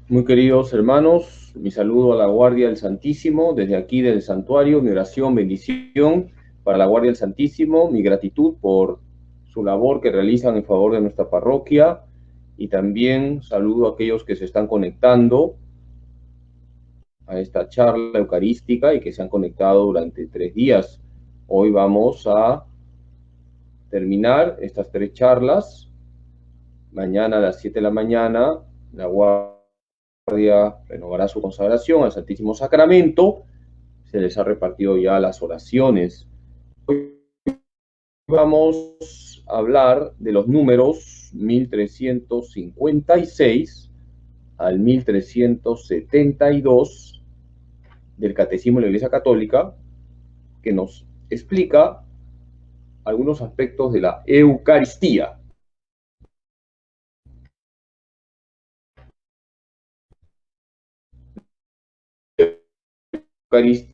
Muy queridos hermanos, mi saludo a la Guardia del Santísimo, desde aquí del santuario, mi oración, bendición para la Guardia del Santísimo, mi gratitud por su labor que realizan en favor de nuestra parroquia y también saludo a aquellos que se están conectando a esta charla eucarística y que se han conectado durante 3 días. Hoy vamos a terminar estas 3 charlas. Mañana a las 7 de la mañana, la Guardia renovará su consagración al Santísimo Sacramento. Se les ha repartido ya las oraciones. Hoy vamos a hablar de los números 1356 al 1372 del Catecismo de la Iglesia Católica, que nos explica algunos aspectos de la Eucaristía. Eucaristía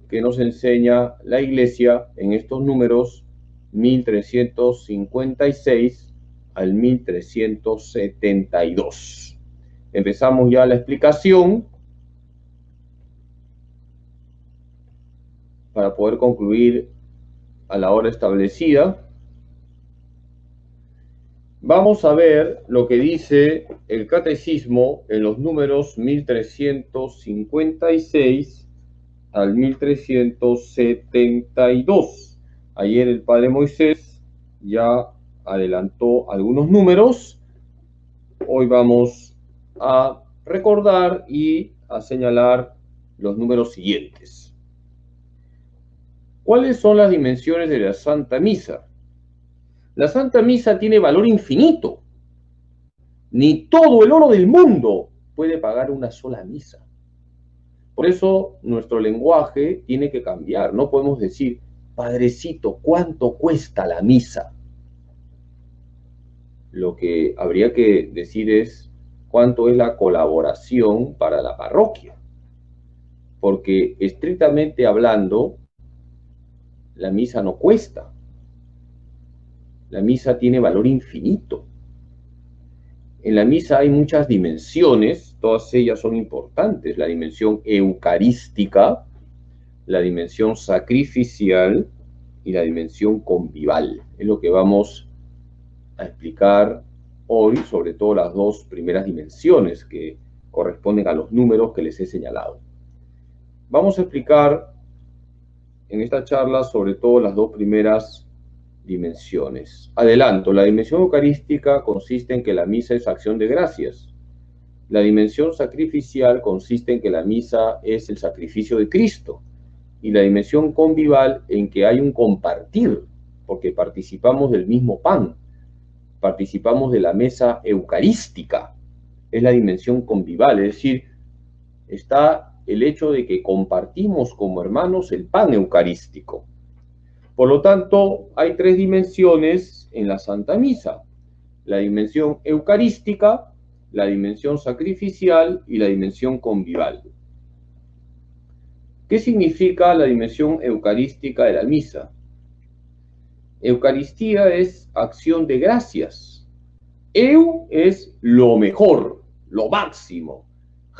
que nos enseña la Iglesia en estos números 1356 al 1372. Empezamos ya la explicación para poder concluir a la hora establecida. Vamos a ver lo que dice el Catecismo en los números 1356 al 1372. Ayer el Padre Moisés ya adelantó algunos números. Hoy vamos a recordar y a señalar los números siguientes. ¿Cuáles son las dimensiones de la Santa Misa? La Santa Misa tiene valor infinito. Ni todo el oro del mundo puede pagar una sola misa. Por eso nuestro lenguaje tiene que cambiar. No podemos decir, Padrecito, ¿cuánto cuesta la misa? Lo que habría que decir es cuánto es la colaboración para la parroquia. Porque estrictamente hablando, la misa no cuesta. La misa tiene valor infinito. En la misa hay muchas dimensiones, todas ellas son importantes. La dimensión eucarística, la dimensión sacrificial y la dimensión convival. Es lo que vamos a explicar hoy, sobre todo las dos primeras dimensiones que corresponden a los números que les he señalado. Vamos a explicar en esta charla sobre todo las dos primeras dimensiones. Adelanto, la dimensión eucarística consiste en que la misa es acción de gracias. La dimensión sacrificial consiste en que la misa es el sacrificio de Cristo. Y la dimensión convival en que hay un compartir, porque participamos del mismo pan, participamos de la mesa eucarística. Es la dimensión convival, es decir, está el hecho de que compartimos como hermanos el pan eucarístico. Por lo tanto, hay 3 dimensiones en la Santa Misa: la dimensión eucarística, la dimensión sacrificial y la dimensión convival. ¿Qué significa la dimensión eucarística de la misa? Eucaristía es acción de gracias. Eu es lo mejor, lo máximo.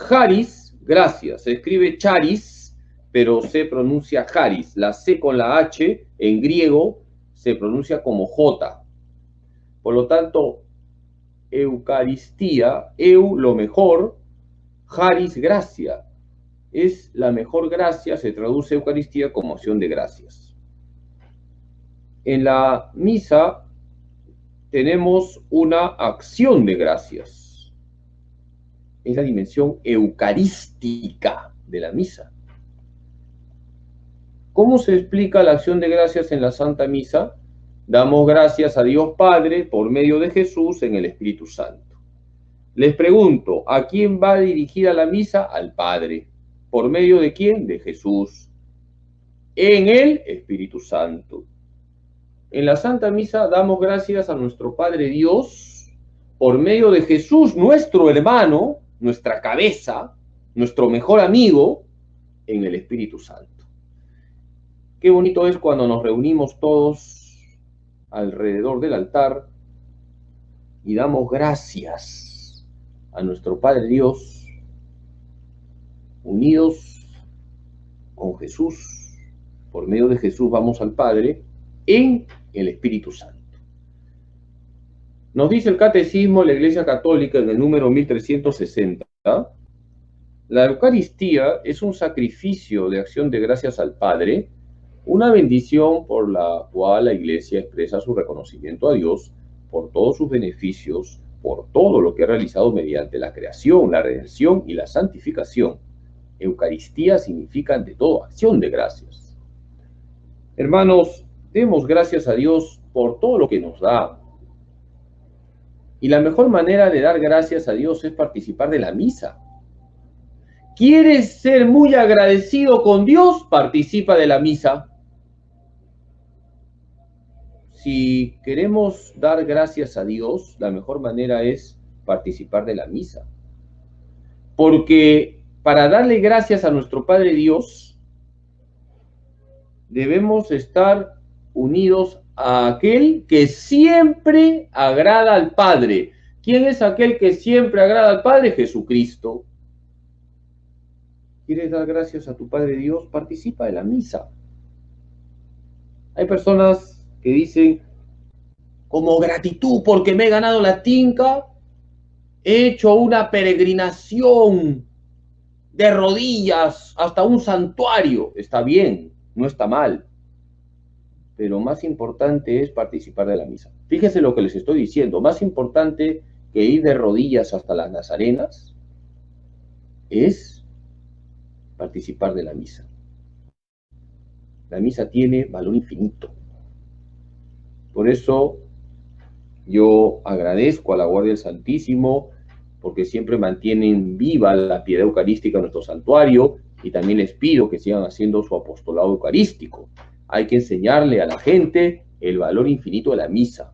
Charis, gracias. Se escribe charis, pero se pronuncia charis. La C con la H en griego se pronuncia como J. Por lo tanto, Eucaristía, eu lo mejor, charis gracia. Es la mejor gracia, se traduce Eucaristía como acción de gracias. En la misa tenemos una acción de gracias. Es la dimensión eucarística de la misa. ¿Cómo se explica la acción de gracias en la Santa Misa? Damos gracias a Dios Padre por medio de Jesús en el Espíritu Santo. Les pregunto, ¿a quién va dirigida la misa? Al Padre. ¿Por medio de quién? De Jesús. En el Espíritu Santo. En la Santa Misa damos gracias a nuestro Padre Dios por medio de Jesús, nuestro hermano, nuestra cabeza, nuestro mejor amigo, en el Espíritu Santo. Qué bonito es cuando nos reunimos todos alrededor del altar y damos gracias a nuestro Padre Dios, unidos con Jesús. Por medio de Jesús vamos al Padre en el Espíritu Santo. Nos dice el Catecismo de la Iglesia Católica en el número 1360, la Eucaristía es un sacrificio de acción de gracias al Padre, una bendición por la cual la Iglesia expresa su reconocimiento a Dios por todos sus beneficios, por todo lo que ha realizado mediante la creación, la redención y la santificación. Eucaristía significa ante todo acción de gracias. Hermanos, demos gracias a Dios por todo lo que nos da. Y la mejor manera de dar gracias a Dios es participar de la misa. ¿Quieres ser muy agradecido con Dios? Participa de la misa. Si queremos dar gracias a Dios, la mejor manera es participar de la misa. Porque para darle gracias a nuestro Padre Dios, debemos estar unidos a aquel que siempre agrada al Padre. ¿Quién es aquel que siempre agrada al Padre? Jesucristo. ¿Quieres dar gracias a tu Padre Dios? Participa de la misa. Hay personas que dicen, como gratitud porque me he ganado la tinca, he hecho una peregrinación de rodillas hasta un santuario. Está bien, no está mal. Pero más importante es participar de la misa. Fíjense lo que les estoy diciendo. Más importante que ir de rodillas hasta las Nazarenas es participar de la misa. La misa tiene valor infinito. Por eso yo agradezco a la Guardia del Santísimo porque siempre mantienen viva la piedad eucarística en nuestro santuario y también les pido que sigan haciendo su apostolado eucarístico. Hay que enseñarle a la gente el valor infinito de la misa.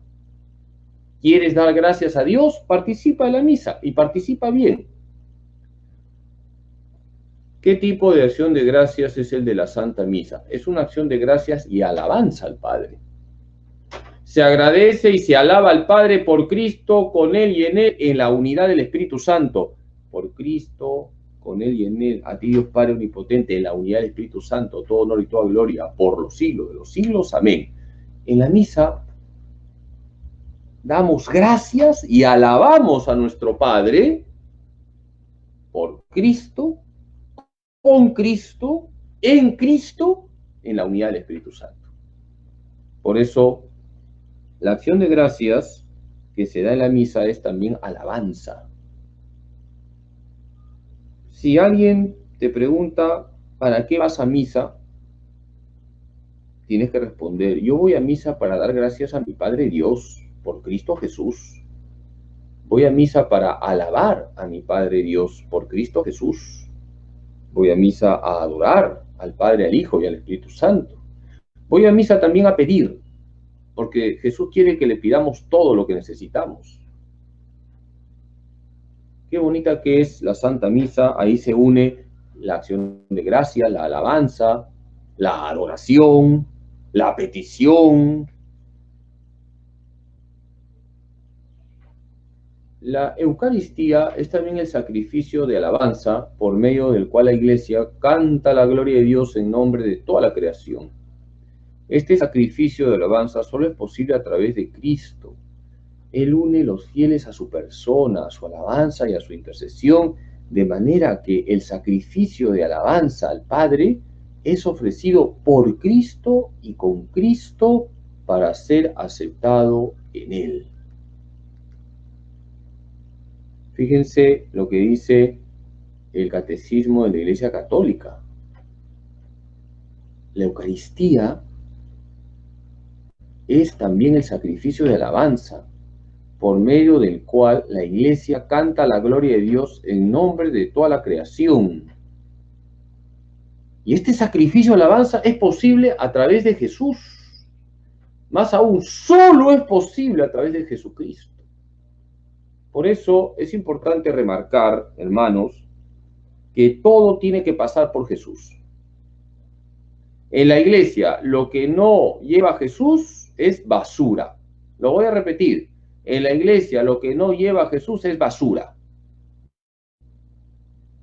¿Quieres dar gracias a Dios? Participa de la misa y participa bien. ¿Qué tipo de acción de gracias es el de la Santa Misa? Es una acción de gracias y alabanza al Padre. Se agradece y se alaba al Padre por Cristo, con Él y en Él, en la unidad del Espíritu Santo. Por Cristo, con Él y en Él, a ti Dios Padre Omnipotente, en la unidad del Espíritu Santo, todo honor y toda gloria, por los siglos de los siglos. Amén. En la misa damos gracias y alabamos a nuestro Padre por Cristo, con Cristo, en la unidad del Espíritu Santo. Por eso, la acción de gracias que se da en la misa es también alabanza. Si alguien te pregunta, ¿para qué vas a misa? Tienes que responder, yo voy a misa para dar gracias a mi Padre Dios, por Cristo Jesús. Voy a misa para alabar a mi Padre Dios, por Cristo Jesús. Voy a misa a adorar al Padre, al Hijo y al Espíritu Santo. Voy a misa también a pedir, porque Jesús quiere que le pidamos todo lo que necesitamos. Qué bonita que es la Santa Misa, ahí se une la acción de gracia, la alabanza, la adoración, la petición. La Eucaristía es también el sacrificio de alabanza por medio del cual la Iglesia canta la gloria de Dios en nombre de toda la creación. Este sacrificio de alabanza solo es posible a través de Cristo. Él une los fieles a su persona, a su alabanza y a su intercesión, de manera que el sacrificio de alabanza al Padre es ofrecido por Cristo y con Cristo para ser aceptado en Él. Fíjense lo que dice el Catecismo de la Iglesia Católica. La Eucaristía es también el sacrificio de alabanza, por medio del cual la Iglesia canta la gloria de Dios en nombre de toda la creación. Y este sacrificio de alabanza es posible a través de Jesús. Más aún, solo es posible a través de Jesucristo. Por eso es importante remarcar, hermanos, que todo tiene que pasar por Jesús. En la Iglesia, lo que no lleva a Jesús es basura. Lo voy a repetir. En la iglesia lo que no lleva a Jesús es basura.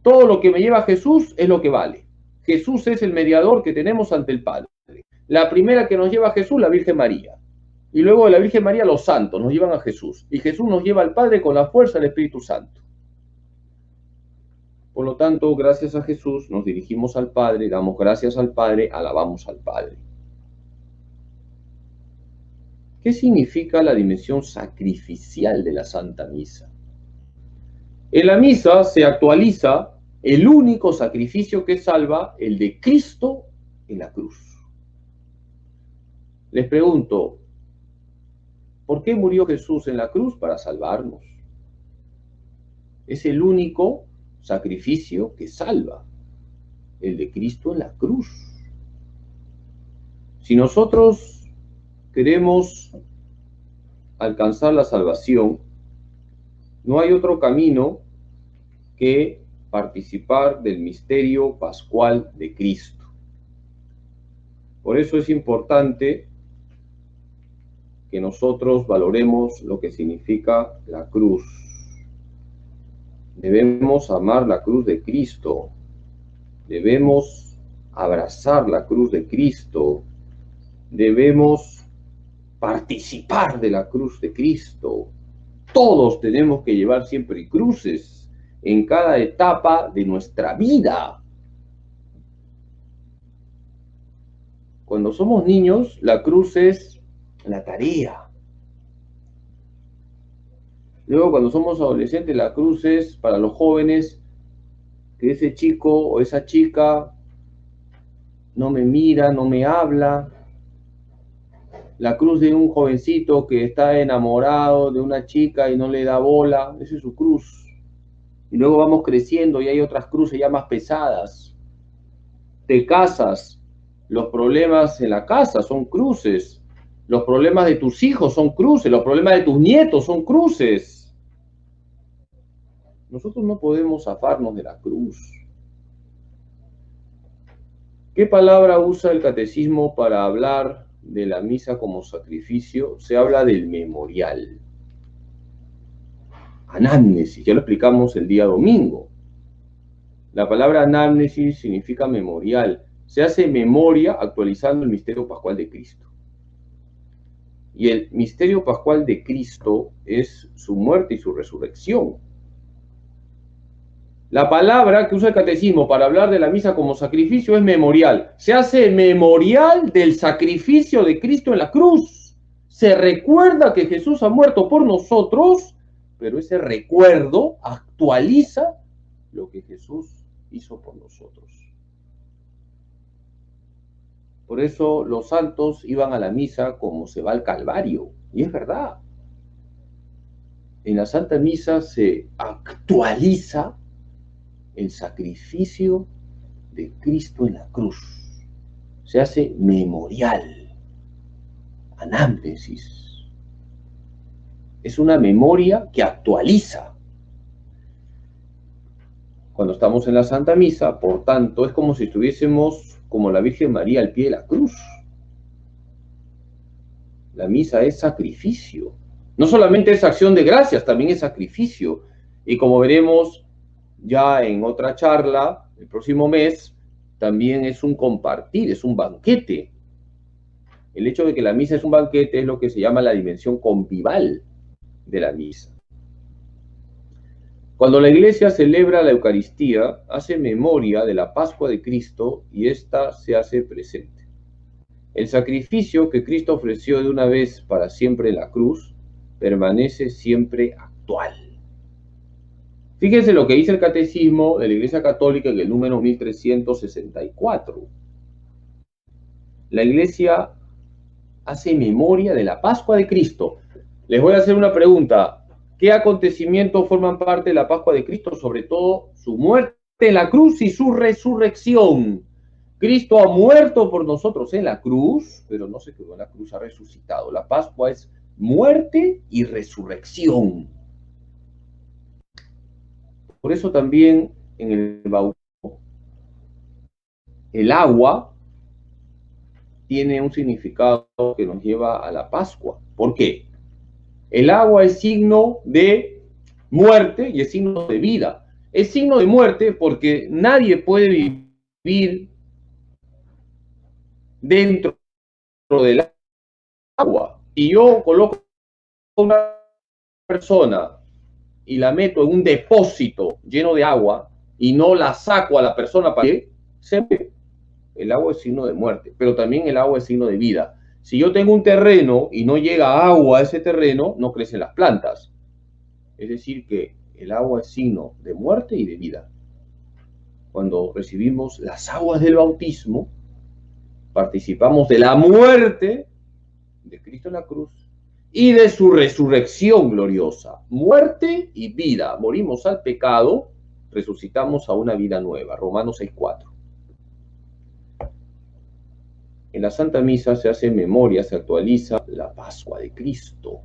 Todo lo que me lleva a Jesús es lo que vale. Jesús es el mediador que tenemos ante el Padre. La primera que nos lleva a Jesús, la Virgen María. Y luego de la Virgen María, los santos nos llevan a Jesús. Y Jesús nos lleva al Padre con la fuerza del Espíritu Santo. Por lo tanto, gracias a Jesús nos dirigimos al Padre, damos gracias al Padre, alabamos al Padre. ¿Qué significa la dimensión sacrificial de la Santa Misa? En la misa se actualiza el único sacrificio que salva, el de Cristo en la cruz. Les pregunto, ¿por qué murió Jesús en la cruz? Para salvarnos. Es el único sacrificio que salva, el de Cristo en la cruz. Si nosotros queremos alcanzar la salvación, no hay otro camino que participar del misterio pascual de Cristo. Por eso es importante que nosotros valoremos lo que significa la cruz. Debemos amar la cruz de Cristo. Debemos abrazar la cruz de Cristo. Debemos participar de la cruz de Cristo. Todos tenemos que llevar siempre cruces en cada etapa de nuestra vida. Cuando somos niños, la cruz es la tarea. Luego, cuando somos adolescentes, la cruz es para los jóvenes que ese chico o esa chica no me mira, no me habla. La cruz de un jovencito que está enamorado de una chica y no le da bola, esa es su cruz. Y luego vamos creciendo y hay otras cruces ya más pesadas. Te casas, los problemas en la casa son cruces. Los problemas de tus hijos son cruces. Los problemas de tus nietos son cruces. Nosotros no podemos zafarnos de la cruz. ¿Qué palabra usa el catecismo para hablar de la misa como sacrificio? Se habla del memorial. Anamnesis, ya lo explicamos el día domingo. La palabra anamnesis significa memorial. Se hace memoria actualizando el misterio pascual de Cristo. Y el misterio pascual de Cristo es su muerte y su resurrección. La palabra que usa el catecismo para hablar de la misa como sacrificio es memorial. Se hace memorial del sacrificio de Cristo en la cruz. Se recuerda que Jesús ha muerto por nosotros, pero ese recuerdo actualiza lo que Jesús hizo por nosotros. Por eso los santos iban a la misa como se va al Calvario. Y es verdad. En la Santa Misa se actualiza el sacrificio de Cristo en la cruz. Se hace memorial. Anamnesis. Es una memoria que actualiza. Cuando estamos en la Santa Misa, por tanto, es como si estuviésemos como la Virgen María al pie de la cruz. La misa es sacrificio. No solamente es acción de gracias, también es sacrificio. Y como veremos ya en otra charla, el próximo mes, también es un compartir, es un banquete. El hecho de que la misa es un banquete es lo que se llama la dimensión convival de la misa. Cuando la Iglesia celebra la Eucaristía, hace memoria de la Pascua de Cristo y ésta se hace presente. El sacrificio que Cristo ofreció de una vez para siempre en la cruz permanece siempre actual. Fíjense lo que dice el Catecismo de la Iglesia Católica en el número 1364. La Iglesia hace memoria de la Pascua de Cristo. Les voy a hacer una pregunta. ¿Qué acontecimientos forman parte de la Pascua de Cristo? Sobre todo su muerte en la cruz y su resurrección. Cristo ha muerto por nosotros en la cruz, pero no se quedó en la cruz, ha resucitado. La Pascua es muerte y resurrección. Por eso también en el bautismo, el agua tiene un significado que nos lleva a la Pascua. ¿Por qué? El agua es signo de muerte y es signo de vida. Es signo de muerte porque nadie puede vivir dentro del agua. Y yo coloco una persona y la meto en un depósito lleno de agua y no la saco a la persona para que se muere. El agua es signo de muerte, pero también el agua es signo de vida. Si yo tengo un terreno y no llega agua a ese terreno, no crecen las plantas. Es decir, que el agua es signo de muerte y de vida. Cuando recibimos las aguas del bautismo, participamos de la muerte de Cristo en la cruz y de su resurrección gloriosa. Muerte y vida. Morimos al pecado, resucitamos a una vida nueva. Romanos 6:4. En la Santa Misa se hace memoria, se actualiza la Pascua de Cristo.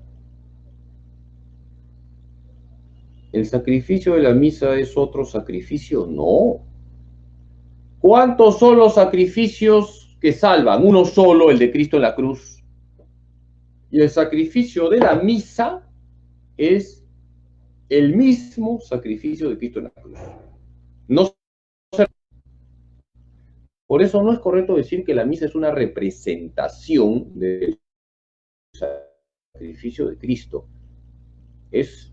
¿El sacrificio de la misa es otro sacrificio? No. ¿Cuántos son los sacrificios que salvan? Uno solo, el de Cristo en la cruz. Y el sacrificio de la misa es el mismo sacrificio de Cristo en la cruz. No, por eso no es correcto decir que la misa es una representación del sacrificio de Cristo. Es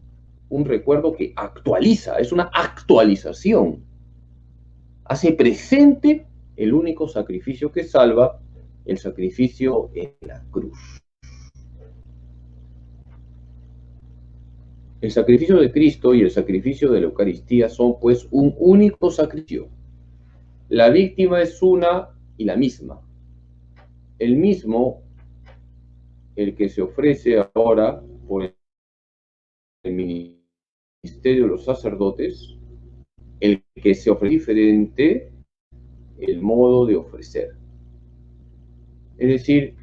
un recuerdo que actualiza, es una actualización. Hace presente el único sacrificio que salva, el sacrificio en la cruz. El sacrificio de Cristo y el sacrificio de la Eucaristía son pues un único sacrificio. La víctima es una y la misma. El mismo, el que se ofrece ahora por el ministerio de los sacerdotes, el que se ofrece diferente el modo de ofrecer. Es decir,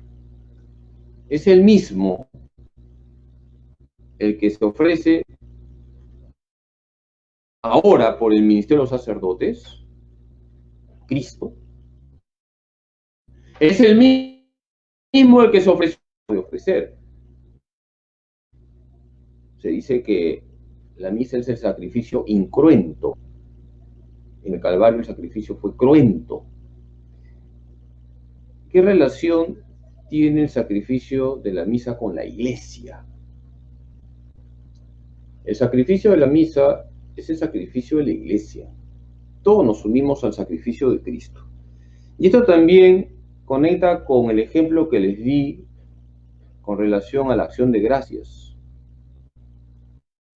es el mismo el que se ofrece ahora por el ministerio de los sacerdotes, Cristo, es el mismo el que se ofrece de ofrecer. Se dice que la misa es el sacrificio incruento. En el Calvario el sacrificio fue cruento. ¿Qué relación tiene el sacrificio de la misa con la iglesia? El sacrificio de la misa es el sacrificio de la iglesia. Todos nos unimos al sacrificio de Cristo. Y esto también conecta con el ejemplo que les di con relación a la acción de gracias.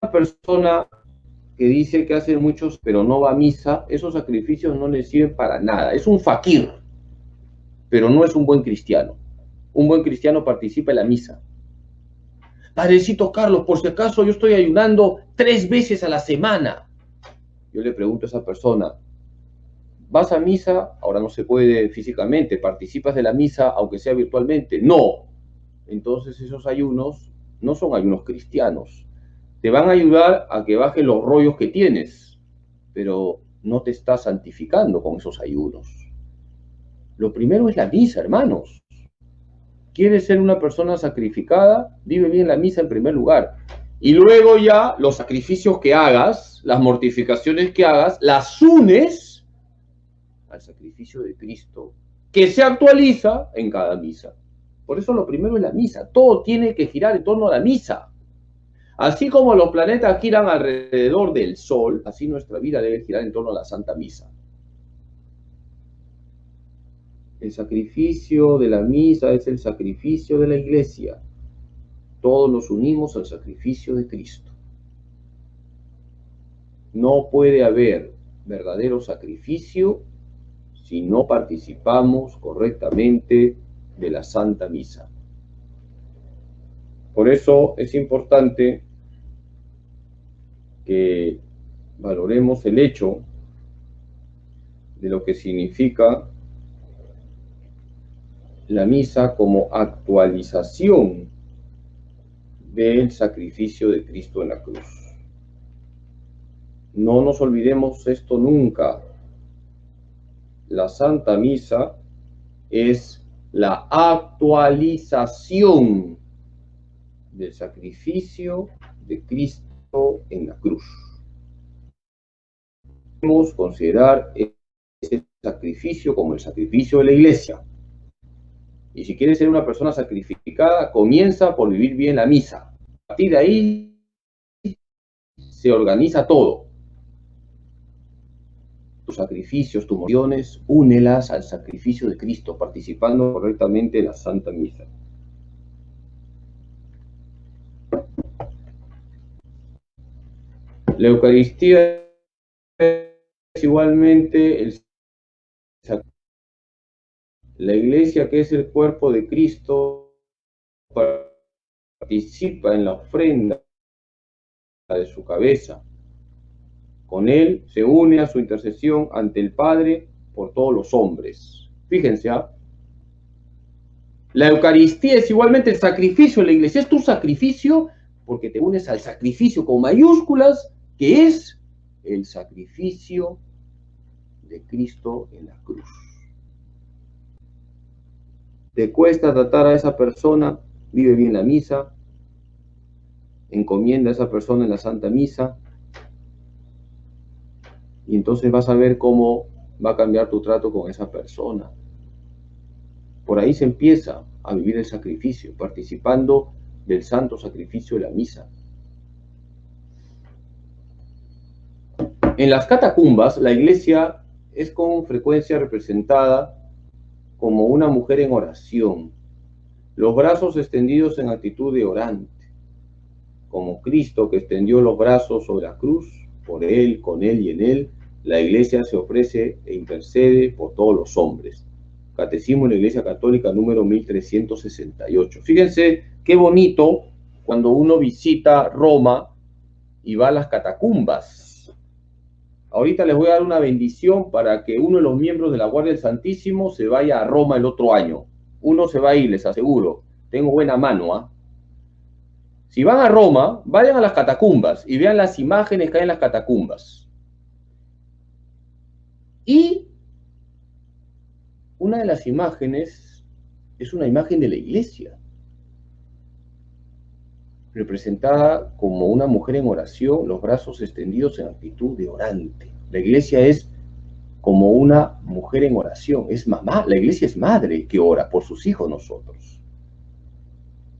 Una persona que dice que hace muchos pero no va a misa, esos sacrificios no le sirven para nada. Es un fakir, pero no es un buen cristiano. Un buen cristiano participa en la misa. Padrecito Carlos, por si acaso yo estoy ayunando 3 veces a la semana. Yo le pregunto a esa persona, ¿vas a misa? Ahora no se puede físicamente. ¿Participas de la misa aunque sea virtualmente? No. Entonces esos ayunos no son ayunos cristianos. Te van a ayudar a que bajes los rollos que tienes, pero no te estás santificando con esos ayunos. Lo primero es la misa, hermanos. ¿Quieres ser una persona sacrificada? Vive bien la misa en primer lugar. Y luego ya los sacrificios que hagas, las mortificaciones que hagas, las unes al sacrificio de Cristo, que se actualiza en cada misa. Por eso lo primero es la misa. Todo tiene que girar en torno a la misa. Así como los planetas giran alrededor del Sol, así nuestra vida debe girar en torno a la Santa Misa. El sacrificio de la misa es el sacrificio de la Iglesia. Todos nos unimos al sacrificio de Cristo. No puede haber verdadero sacrificio si no participamos correctamente de la Santa Misa. Por eso es importante que valoremos el hecho de lo que significa la misa como actualización del sacrificio de Cristo en la cruz. No nos olvidemos esto nunca. La Santa Misa es la actualización del sacrificio de Cristo en la cruz. Podemos considerar ese sacrificio como el sacrificio de la iglesia. Y si quieres ser una persona sacrificada, comienza por vivir bien la misa. A partir de ahí se organiza todo. Tus sacrificios, tus emociones, únelas al sacrificio de Cristo, participando correctamente en la Santa Misa. La Eucaristía es igualmente el sacrificio. La Iglesia, que es el cuerpo de Cristo, participa en la ofrenda de su cabeza. Con él se une a su intercesión ante el Padre por todos los hombres. Fíjense, la Eucaristía es igualmente el sacrificio de la iglesia. Es tu sacrificio porque te unes al sacrificio con mayúsculas, que es el sacrificio de Cristo en la cruz. Te cuesta tratar a esa persona, vive bien la misa, encomienda a esa persona en la Santa Misa, y entonces vas a ver cómo va a cambiar tu trato con esa persona. Por ahí se empieza a vivir el sacrificio, participando del santo sacrificio de la misa. En las catacumbas, la iglesia es con frecuencia representada como una mujer en oración, los brazos extendidos en actitud de orante, como Cristo que extendió los brazos sobre la cruz. Por él, con él y en él, la iglesia se ofrece e intercede por todos los hombres. Catecismo de la Iglesia Católica número 1368. Fíjense qué bonito cuando uno visita Roma y va a las catacumbas. Ahorita les voy a dar una bendición para que uno de los miembros de la Guardia del Santísimo se vaya a Roma el otro año. Uno se va a ir, les aseguro. Tengo buena mano, Si van a Roma, vayan a las catacumbas y vean las imágenes que hay en las catacumbas. Y una de las imágenes es una imagen de la iglesia, representada como una mujer en oración, los brazos extendidos en actitud de orante. La iglesia es como una mujer en oración, es mamá, la iglesia es madre que ora por sus hijos nosotros.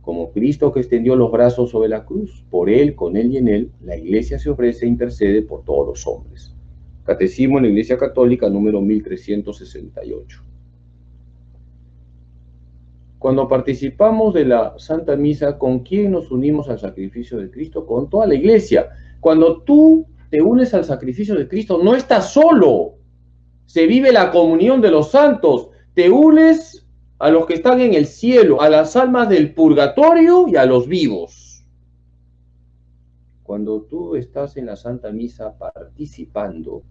Como Cristo que extendió los brazos sobre la cruz, por él, con él y en él, la iglesia se ofrece e intercede por todos los hombres. Catecismo en la Iglesia Católica número 1368. Cuando participamos de la Santa Misa, ¿con quién nos unimos al sacrificio de Cristo? Con toda la iglesia. Cuando tú te unes al sacrificio de Cristo, no estás solo. Se vive la comunión de los santos. Te unes a los que están en el cielo, a las almas del purgatorio y a los vivos. Cuando tú estás en la Santa Misa participando,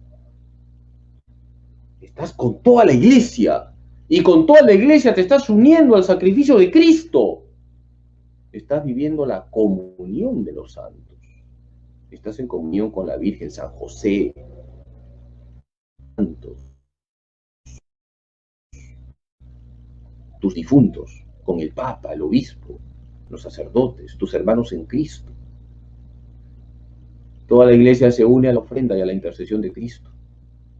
estás con toda la iglesia. Y con toda la iglesia te estás uniendo al sacrificio de Cristo. Estás viviendo la comunión de los santos. Estás en comunión con la Virgen, San José, santos, tus difuntos, con el Papa, el Obispo, los sacerdotes, tus hermanos en Cristo. Toda la iglesia se une a la ofrenda y a la intercesión de Cristo.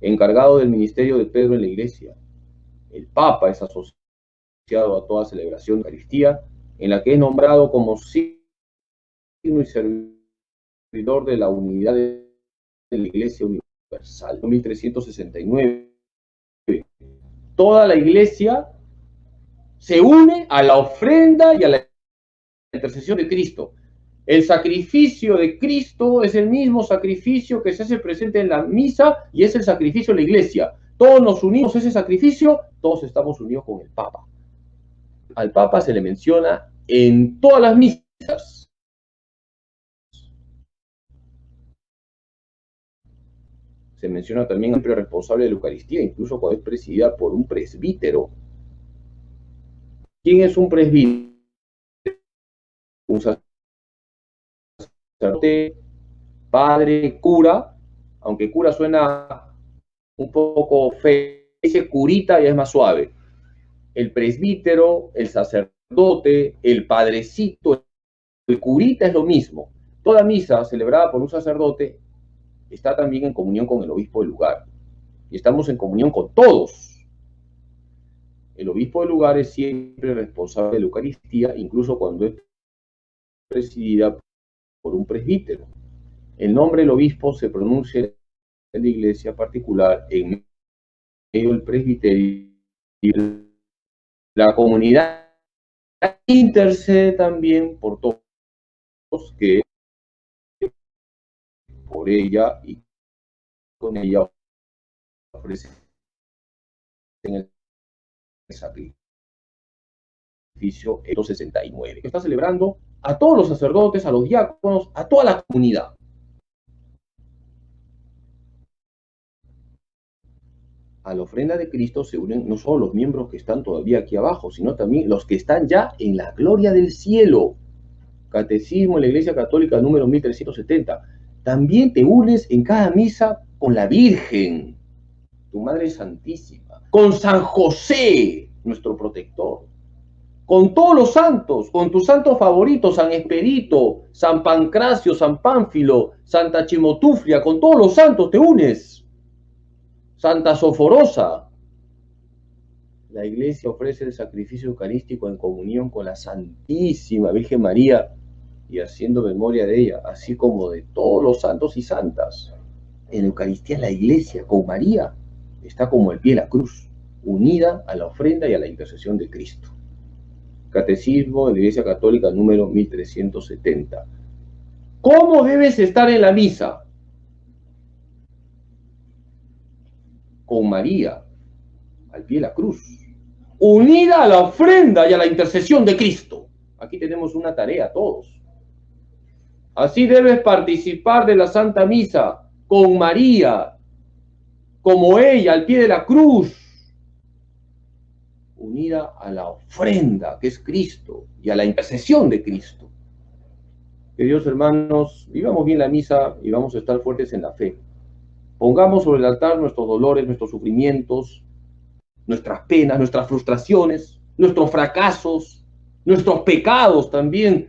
Encargado del ministerio de Pedro en la iglesia, el Papa es asociado a toda celebración de Eucaristía, en la que es nombrado como signo y servidor de la unidad de la Iglesia Universal. 1369. Toda la Iglesia se une a la ofrenda y a la intercesión de Cristo. El sacrificio de Cristo es el mismo sacrificio que se hace presente en la misa y es el sacrificio de la Iglesia. Todos nos unimos a ese sacrificio, todos estamos unidos con el Papa. Al Papa se le menciona en todas las misas. Se menciona también al responsable de la Eucaristía, incluso cuando es presidida por un presbítero. ¿Quién es un presbítero? Un sacerdote, padre, cura, aunque cura suena un poco feo, ese curita ya es más suave. El presbítero, el sacerdote, el padrecito, el curita es lo mismo. Toda misa celebrada por un sacerdote está también en comunión con el obispo del lugar. Y estamos en comunión con todos. El obispo del lugar es siempre responsable de la Eucaristía, incluso cuando es presidida por un presbítero. El nombre del obispo se pronuncia en la iglesia particular en medio del presbiterio. La comunidad intercede también por todos que por ella y con ella ofrecen el sacrificio 69. Está celebrando a todos los sacerdotes, a los diáconos, a toda la comunidad. A la ofrenda de Cristo se unen no solo los miembros que están todavía aquí abajo, sino también los que están ya en la gloria del cielo. Catecismo de la Iglesia Católica número 1370. También te unes en cada misa con la Virgen, tu Madre Santísima, con San José, nuestro protector, con todos los santos, con tus santos favoritos, San Expedito, San Pancracio, San Pánfilo, Santa Chimotuflia, con todos los santos te unes. Santa Soforosa. La Iglesia ofrece el sacrificio eucarístico en comunión con la Santísima Virgen María y haciendo memoria de ella, así como de todos los santos y santas. En Eucaristía la Iglesia con María está como el pie de la cruz, unida a la ofrenda y a la intercesión de Cristo. Catecismo de la Iglesia Católica número 1370. ¿Cómo debes estar en la misa? Con María, al pie de la cruz, unida a la ofrenda y a la intercesión de Cristo. Aquí tenemos una tarea todos. Así debes participar de la Santa Misa con María, como ella, al pie de la cruz, unida a la ofrenda que es Cristo y a la intercesión de Cristo. Queridos hermanos, vivamos bien la misa y vamos a estar fuertes en la fe. Pongamos sobre el altar nuestros dolores, nuestros sufrimientos, nuestras penas, nuestras frustraciones, nuestros fracasos, nuestros pecados también.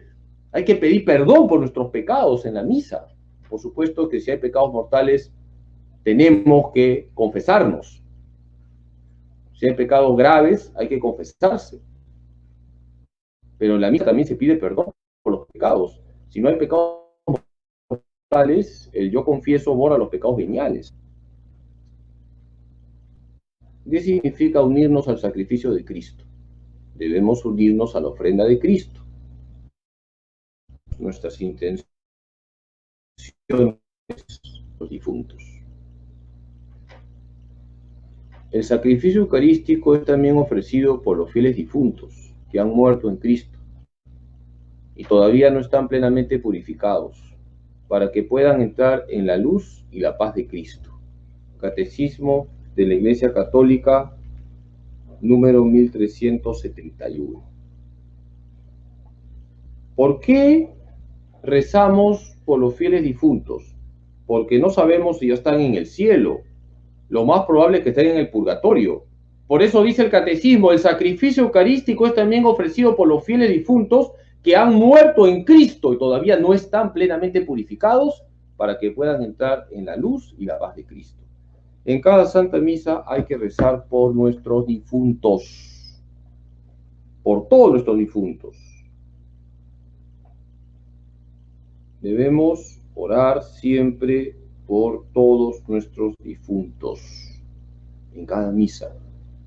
Hay que pedir perdón por nuestros pecados en la misa. Por supuesto que si hay pecados mortales, tenemos que confesarnos. Si hay pecados graves, hay que confesarse. Pero en la misa también se pide perdón por los pecados. Si no hay pecados mortales, el yo confieso borra los pecados veniales. ¿Qué significa unirnos al sacrificio de Cristo? Debemos unirnos a la ofrenda de Cristo. Nuestras intenciones, los difuntos. El sacrificio eucarístico es también ofrecido por los fieles difuntos que han muerto en Cristo y todavía no están plenamente purificados, para que puedan entrar en la luz y la paz de Cristo. Catecismo de la Iglesia Católica número 1371. ¿Por qué rezamos por los fieles difuntos? Porque no sabemos si ya están en el cielo. Lo más probable es que estén en el purgatorio. Por eso dice el catecismo, el sacrificio eucarístico es también ofrecido por los fieles difuntos que han muerto en Cristo y todavía no están plenamente purificados para que puedan entrar en la luz y la paz de Cristo. En cada Santa Misa hay que rezar por nuestros difuntos, por todos nuestros difuntos. Debemos orar siempre por todos nuestros difuntos en cada misa.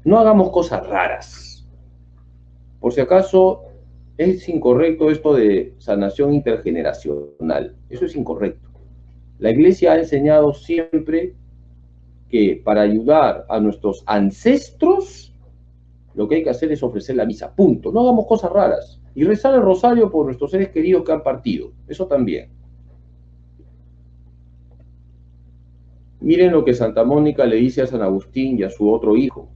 No hagamos cosas raras. Por si acaso, es incorrecto esto de sanación intergeneracional. Eso es incorrecto. La Iglesia ha enseñado siempre que para ayudar a nuestros ancestros, lo que hay que hacer es ofrecer la misa. Punto. No hagamos cosas raras. Y rezar el rosario por nuestros seres queridos que han partido. Eso también. Miren lo que Santa Mónica le dice a San Agustín y a su otro hijo.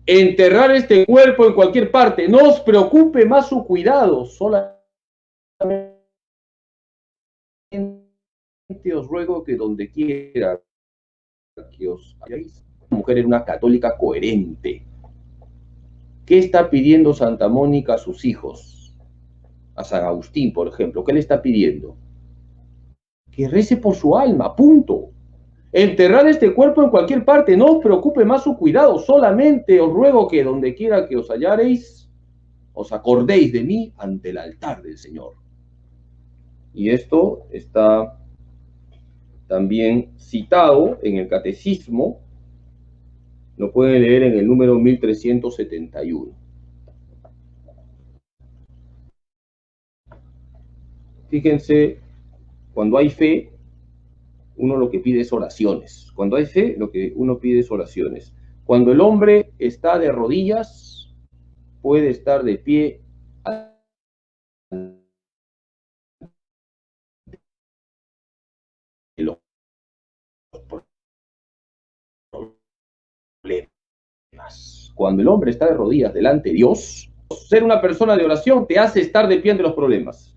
Enterrar este cuerpo en cualquier parte. No os preocupe más su cuidado. Solamente os ruego que donde quiera que os halláis. La mujer era una católica coherente. ¿Qué está pidiendo Santa Mónica a sus hijos? a San Agustín, por ejemplo, ¿qué le está pidiendo? Que rece por su alma, punto. Enterrad este cuerpo en cualquier parte, no os preocupe más su cuidado, solamente os ruego que donde quiera que os hallareis, os acordéis de mí ante el altar del Señor. Y esto está también citado en el Catecismo, lo pueden leer en el número 1371. Fíjense, cuando hay fe, uno lo que pide es oraciones. Cuando hay fe, lo que uno pide es oraciones. Cuando el hombre está de rodillas, puede estar de pie ante los problemas. Cuando el hombre está de rodillas delante de Dios, ser una persona de oración te hace estar de pie ante los problemas.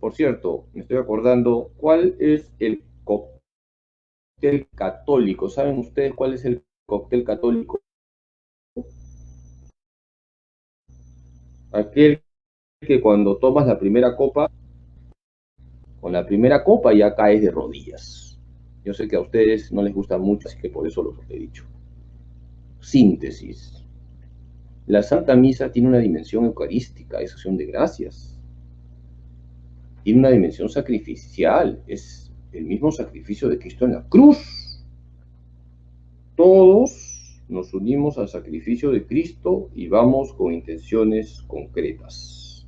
Por cierto, me estoy acordando, ¿cuál es el cóctel católico? ¿Saben ustedes cuál es el cóctel católico? Aquel que cuando tomas la primera copa, con la primera copa ya caes de rodillas. Yo sé que a ustedes no les gusta mucho, así que por eso lo he dicho. Síntesis. La Santa Misa tiene una dimensión eucarística, es acción de gracias. Tiene una dimensión sacrificial, es el mismo sacrificio de Cristo en la cruz. Todos nos unimos al sacrificio de Cristo y vamos con intenciones concretas.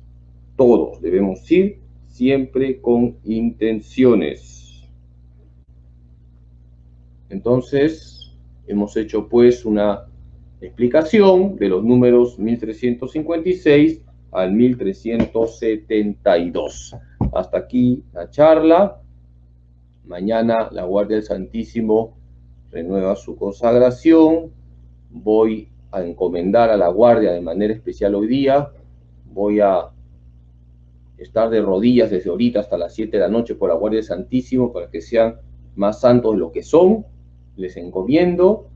Todos debemos ir siempre con intenciones. Entonces, hemos hecho pues una explicación de los números 1356 al 1372. Hasta aquí la charla. Mañana la Guardia del Santísimo renueva su consagración. Voy a encomendar a la Guardia de manera especial hoy día. Voy a estar de rodillas desde ahorita hasta las 7 de la noche por la Guardia del Santísimo para que sean más santos de lo que son. Les encomiendo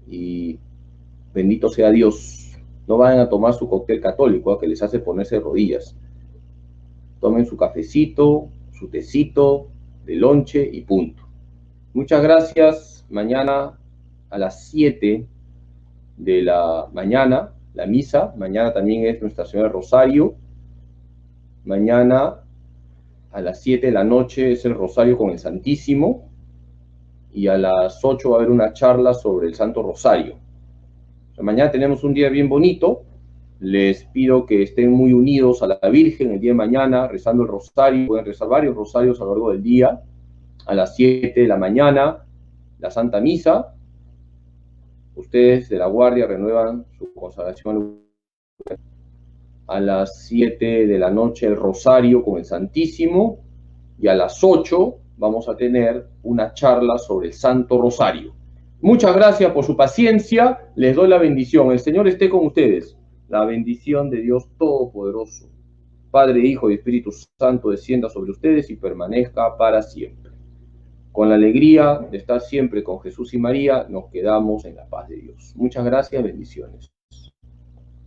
y bendito sea Dios. No vayan a tomar su cóctel católico que les hace ponerse de rodillas. Tomen su cafecito, su tecito de lonche y punto. Muchas gracias. Mañana a las 7 de la mañana, la misa. Mañana también es Nuestra Señora del Rosario. Mañana a las 7 de la noche es el Rosario con el Santísimo. Y a las 8 va a haber una charla sobre el Santo Rosario. O sea, mañana tenemos un día bien bonito. Les pido que estén muy unidos a la Virgen el día de mañana, rezando el rosario. Pueden rezar varios rosarios a lo largo del día. A las 7 de la mañana, la Santa Misa. Ustedes de la Guardia renuevan su consagración. A las 7 de la noche, el rosario con el Santísimo. Y a las 8 vamos a tener una charla sobre el Santo Rosario. Muchas gracias por su paciencia. Les doy la bendición. El Señor esté con ustedes. La bendición de Dios Todopoderoso, Padre, Hijo y Espíritu Santo, descienda sobre ustedes y permanezca para siempre. Con la alegría de estar siempre con Jesús y María, nos quedamos en la paz de Dios. Muchas gracias, bendiciones.